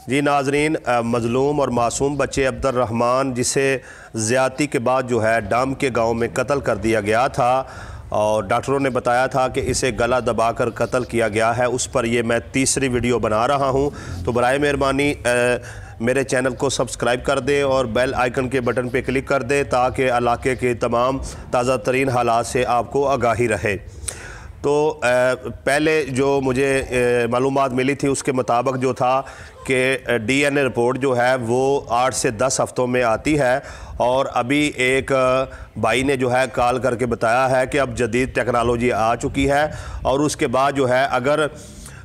जी नाजरीन, मज़लूम और मासूम बच्चे अब्दुर्रहमान जिसे ज़्यादती के बाद जो है डाम के गांव में कत्ल कर दिया गया था और डॉक्टरों ने बताया था कि इसे गला दबाकर कत्ल किया गया है, उस पर ये मैं तीसरी वीडियो बना रहा हूं। तो बराए मेहरबानी मेरे चैनल को सब्सक्राइब कर दें और बेल आइकन के बटन पे क्लिक कर दें ताकि इलाके के तमाम ताज़ा तरीन हालात से आपको आगाही रहे। तो पहले जो मुझे मालूमात मिली थी उसके मुताबिक जो था कि DNA रिपोर्ट जो है वो 8 से 10 हफ्तों में आती है और अभी एक भाई ने जो है कॉल करके बताया है कि अब जदीद टेक्नोलॉजी आ चुकी है और उसके बाद जो है अगर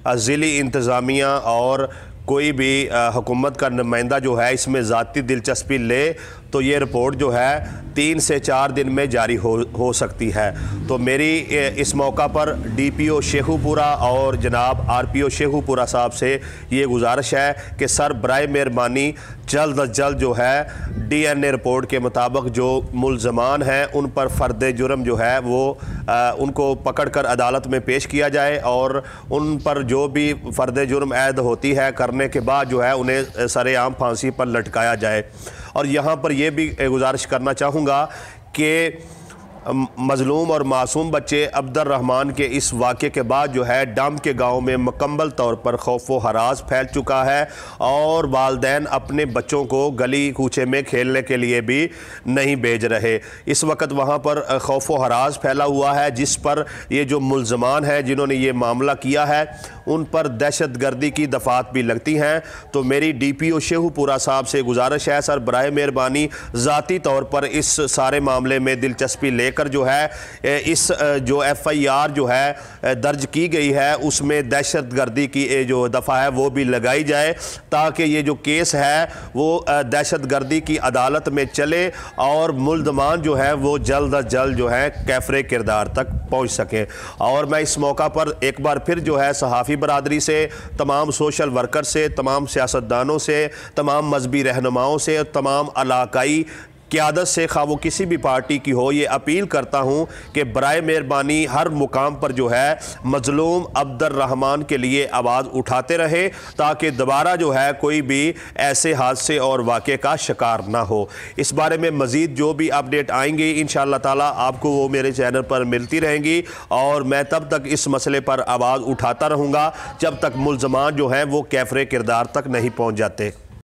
ज़िली इंतज़ामिया और कोई भी हुकूमत का नुमाइंदा जो है इसमें ज़ाती दिलचस्पी ले तो ये रिपोर्ट जो है 3 से 4 दिन में जारी हो सकती है। तो मेरी इस मौका पर DPO शेखुपुरा और जनाब RPO शेखुपुरा साहब से ये गुजारिश है कि सर बराए मेहरबानी जल्द अज जल्द जो है DNA रिपोर्ट के मुताबिक जो मुल्ज़मान हैं उन पर फ़र्द जुर्म जो है वो उनको पकड़ कर अदालत में पेश किया जाए और उन पर जो भी फ़र्द जुर्म ऐद होती है करने के बाद जो है उन्हें सरेआम फांसी पर लटकाया जाए। और यहाँ पर यह भी गुजारिश करना चाहूँगा कि मज़लूम और मासूम बच्चे अब्दुर्रहमान के इस वाक़े के बाद जो है डम के गांव में मुकम्मल तौर पर खौफ व हरास फैल चुका है और वालिदैन अपने बच्चों को गली कूचे में खेलने के लिए भी नहीं भेज रहे। इस वक्त वहां पर खौफ व हरास फैला हुआ है जिस पर ये जो मुल्ज़मान हैं जिन्होंने ये मामला किया है उन पर दहशत गर्दी की दफ़ात भी लगती हैं। तो मेरी DPO शेखुपुरा साहब से गुजारिश है सर बराए मेहरबानी ज़ाती तौर पर इस सारे मामले में दिलचस्पी लेकर जो है इस जो FIR जो है दर्ज की गई है उसमें दहशत गर्दी की जो दफ़ा है वो भी लगाई जाए ताकि ये जो केस है वो दहशत गर्दी की अदालत में चले और मुल्ज़मान जो है वो जल्द अज जल्द जो है कैफरे किरदार तक पहुँच सकें। और मैं इस मौका पर एक बार फिर जो है सहाफ़ी बरादरी से, तमाम सोशल वर्कर से, तमाम सियासतदानों से, तमाम मजहबी रहनुमाओं से, तमाम इलाकाई क़यादत से खा वो किसी भी पार्टी की हो, ये अपील करता हूँ कि बराए मेहरबानी हर मुकाम पर जो है मज़लूम अब्दुर्रहमान के लिए आवाज़ उठाते रहे ताकि दोबारा जो है कोई भी ऐसे हादसे और वाक़े का शिकार ना हो। इस बारे में मज़ीद जो भी अपडेट आएंगी इंशाअल्लाह ताला आपको वो मेरे चैनल पर मिलती रहेंगी और मैं तब तक इस मसले पर आवाज़ उठाता रहूँगा जब तक मुल्ज़मान जो हैं वो कैफरे किरदार तक नहीं पहुँच जाते।